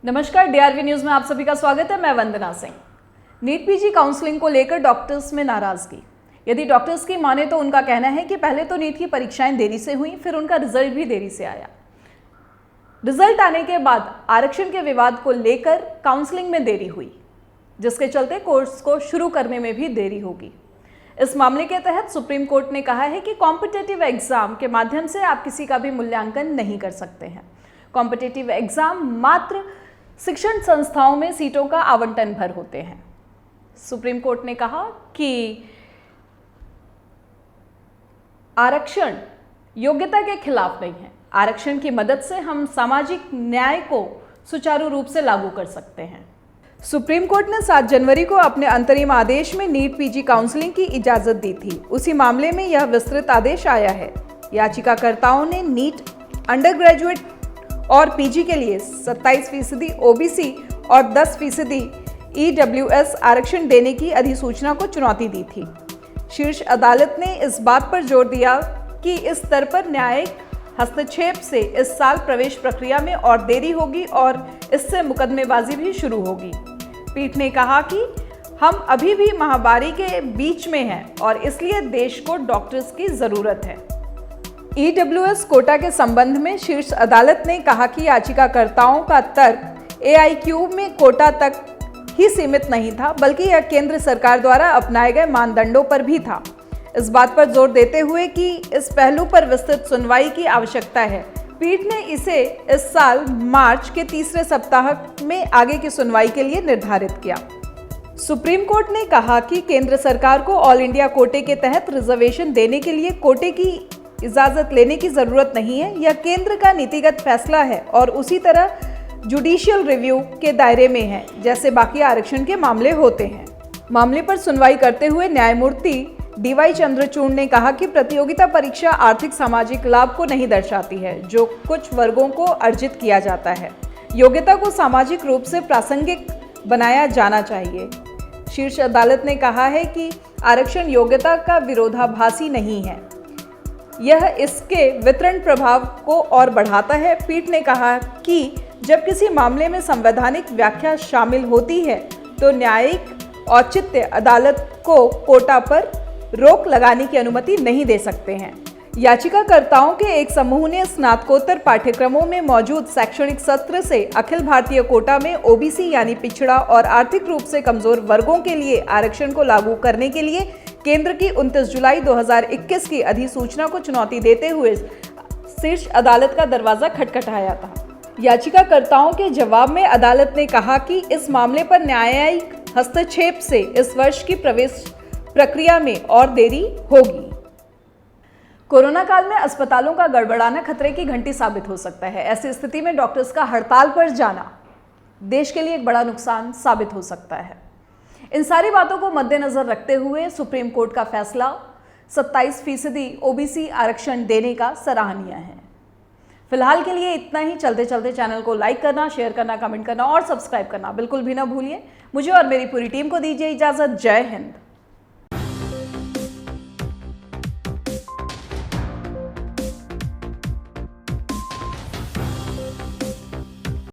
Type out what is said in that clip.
नमस्कार, DRV news में आप सभी का स्वागत है। मैं वंदना सिंह। नीट पीजी काउंसलिंग को लेकर डॉक्टर्स में नाराजगी। यदि डॉक्टर्स की माने तो उनका कहना है कि पहले तो नीट की परीक्षाएं देरी से हुई, फिर उनका रिजल्ट भी देरी से आया। रिजल्ट आने के बाद आरक्षण के विवाद को लेकर काउंसलिंग में देरी हुई, जिसके चलते कोर्स को शुरू करने में भी देरी होगी। इस मामले के तहत सुप्रीम कोर्ट ने कहा है कि कॉम्पिटिटिव एग्जाम के माध्यम से आप किसी का भी मूल्यांकन नहीं कर सकते हैं। कॉम्पिटिटिव एग्जाम मात्र शिक्षण संस्थाओं में सीटों का आवंटन भर होते हैं। सुप्रीम कोर्ट ने कहा कि आरक्षण योग्यता के खिलाफ नहीं है। आरक्षण की मदद से हम सामाजिक न्याय को सुचारू रूप से लागू कर सकते हैं। सुप्रीम कोर्ट ने 7 जनवरी को अपने अंतरिम आदेश में नीट पीजी काउंसलिंग की इजाजत दी थी। उसी मामले में यह विस्तृत आदेश आया है। याचिकाकर्ताओं ने नीट अंडर और पीजी के लिए 27% ओबीसी और 10% ईडब्ल्यूएस आरक्षण देने की अधिसूचना को चुनौती दी थी। शीर्ष अदालत ने इस बात पर जोर दिया कि इस स्तर पर न्यायिक हस्तक्षेप से इस साल प्रवेश प्रक्रिया में और देरी होगी और इससे मुकदमेबाजी भी शुरू होगी। पीठ ने कहा कि हम अभी भी महामारी के बीच में हैं और इसलिए देश को डॉक्टर्स की जरूरत है। ईडब्ल्यूएस कोटा के संबंध में शीर्ष अदालत ने कहा कि याचिकाकर्ताओं का तर्क एआईक्यू में कोटा तक ही सीमित नहीं था, बल्कि यह केंद्र सरकार द्वारा अपनाए गए मानदंडों पर भी था। इस बात पर जोर देते हुए कि इस पहलू पर विस्तृत सुनवाई की आवश्यकता है, पीठ ने इसे इस साल मार्च के तीसरे सप्ताह में आगे की सुनवाई के लिए निर्धारित किया। सुप्रीम कोर्ट ने कहा कि केंद्र सरकार को ऑल इंडिया कोटे के तहत रिजर्वेशन देने के लिए कोटे की इजाजत लेने की जरूरत नहीं है। यह केंद्र का नीतिगत फैसला है और उसी तरह जुडिशियल रिव्यू के दायरे में है जैसे बाकी आरक्षण के मामले होते हैं। मामले पर सुनवाई करते हुए न्यायमूर्ति डीवाई चंद्रचूड़ ने कहा कि प्रतियोगिता परीक्षा आर्थिक सामाजिक लाभ को नहीं दर्शाती है जो कुछ वर्गों को अर्जित किया जाता है। योग्यता को सामाजिक रूप से प्रासंगिक बनाया जाना चाहिए। शीर्ष अदालत ने कहा है कि आरक्षण योग्यता का विरोधाभासी नहीं है, यह इसके वितरण प्रभाव को और बढ़ाता है। पीठ ने कहा कि जब किसी मामले में संवैधानिक व्याख्या शामिल होती है तो न्यायिक औचित्य अदालत को कोटा पर रोक लगाने की अनुमति नहीं दे सकते हैं। याचिकाकर्ताओं के एक समूह ने स्नातकोत्तर पाठ्यक्रमों में मौजूद शैक्षणिक सत्र से अखिल भारतीय कोटा में ओबीसी यानी पिछड़ा और आर्थिक रूप से कमजोर वर्गों के लिए आरक्षण को लागू करने के लिए केंद्र की 29 जुलाई 2021 की अधिसूचना को चुनौती देते हुए शीर्ष अदालत का दरवाजा खटखटाया था। याचिकाकर्ताओं के जवाब में अदालत ने कहा कि इस मामले पर न्यायिक हस्तक्षेप से इस वर्ष की प्रवेश प्रक्रिया में और देरी होगी। कोरोना काल में अस्पतालों का गड़बड़ाना खतरे की घंटी साबित हो सकता है। ऐसी स्थिति में डॉक्टर्स का हड़ताल पर जाना देश के लिए एक बड़ा नुकसान साबित हो सकता है। इन सारी बातों को मद्देनजर रखते हुए सुप्रीम कोर्ट का फैसला 27% ओबीसी आरक्षण देने का सराहनीय है। फिलहाल के लिए इतना ही। चलते चलते चैनल को लाइक करना, शेयर करना, कमेंट करना और सब्सक्राइब करना बिल्कुल भी ना भूलिए। मुझे और मेरी पूरी टीम को दीजिए इजाजत। जय हिंद।